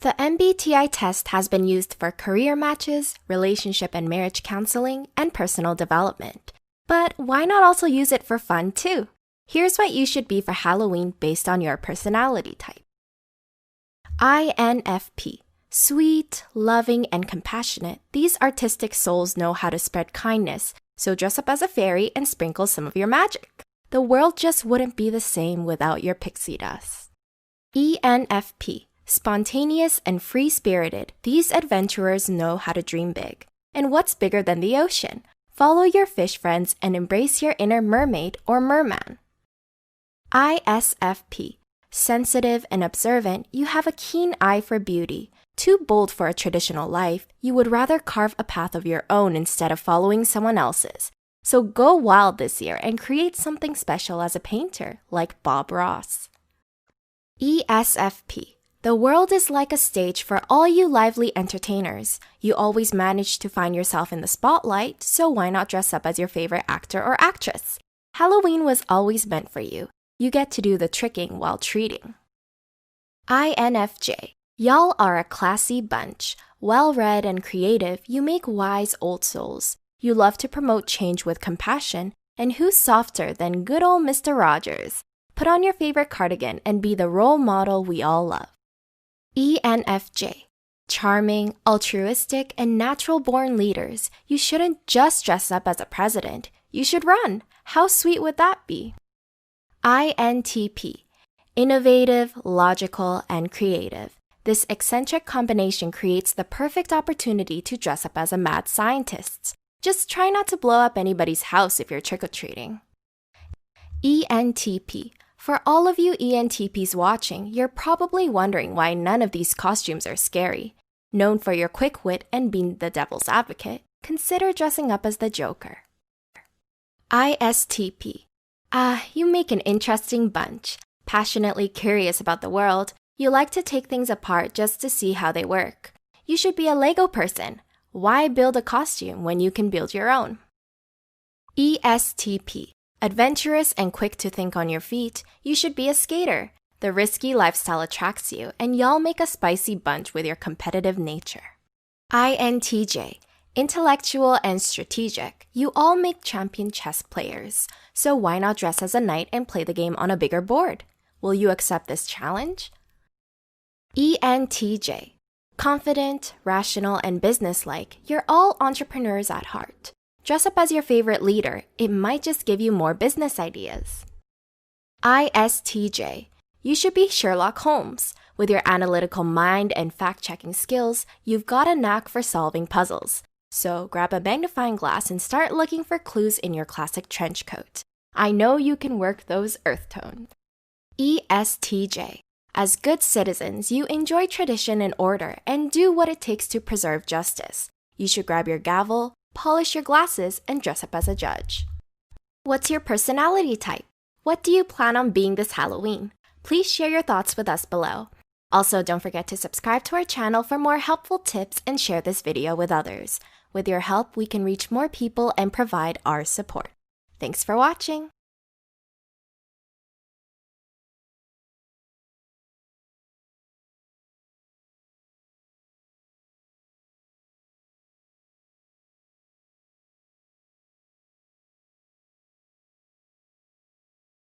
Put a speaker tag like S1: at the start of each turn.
S1: The MBTI test has been used for career matches, relationship and marriage counseling, and personal development. But why not also use it for fun too? Here's what you should be for Halloween based on your personality type. INFP. Sweet, loving, and compassionate, these artistic souls know how to spread kindness, so dress up as a fairy and sprinkle some of your magic. The world just wouldn't be the same without your pixie dust. ENFP. Spontaneous and free-spirited, these adventurers know how to dream big. And what's bigger than the ocean? Follow your fish friends and embrace your inner mermaid or merman. ISFP. Sensitive and observant, you have a keen eye for beauty. Too bold for a traditional life, you would rather carve a path of your own instead of following someone else's. So go wild this year and create something special as a painter, like Bob Ross. ESFP. The world is like a stage for all you lively entertainers. You always manage to find yourself in the spotlight, so why not dress up as your favorite actor or actress? Halloween was always meant for you. You get to do the tricking while treating. INFJ. Y'all are a classy bunch. Well-read and creative, you make wise old souls. You love to promote change with compassion, and who's softer than good old Mr. Rogers? Put on your favorite cardigan and be the role model we all love. ENFJ. Charming, altruistic, and natural-born leaders, you shouldn't just dress up as a president. You should run. How sweet would that be? INTP. Innovative, logical, and creative. This eccentric combination creates the perfect opportunity to dress up as a mad scientist. Just try not to blow up anybody's house if you're trick-or-treating. ENTP. For all of you ENTPs watching, you're probably wondering why none of these costumes are scary. Known for your quick wit and being the devil's advocate, consider dressing up as the Joker. ISTP. You make an interesting bunch. Passionately curious about the world, you like to take things apart just to see how they work. You should be a Lego person. Why build a costume when you can build your own? ESTP. Adventurous and quick to think on your feet, you should be a skater. The risky lifestyle attracts you, and y'all make a spicy bunch with your competitive nature. INTJ. Intellectual and strategic, you all make champion chess players. So why not dress as a knight and play the game on a bigger board? Will you accept this challenge? ENTJ. Confident, rational, and businesslike, you're all entrepreneurs at heart. Dress up as your favorite leader. It might just give you more business ideas. ISTJ. You should be Sherlock Holmes. With your analytical mind and fact-checking skills, you've got a knack for solving puzzles. So grab a magnifying glass and start looking for clues in your classic trench coat. I know you can work those earth tones. ESTJ. As good citizens, you enjoy tradition and order and do what it takes to preserve justice. You should grab your gavel, polish your glasses, and dress up as a judge. What's your personality type? What do you plan on being this Halloween? Please share your thoughts with us below. Also, don't forget to subscribe to our channel for more helpful tips and share this video with others. With your help, we can reach more people and provide our support. Thanks for watching!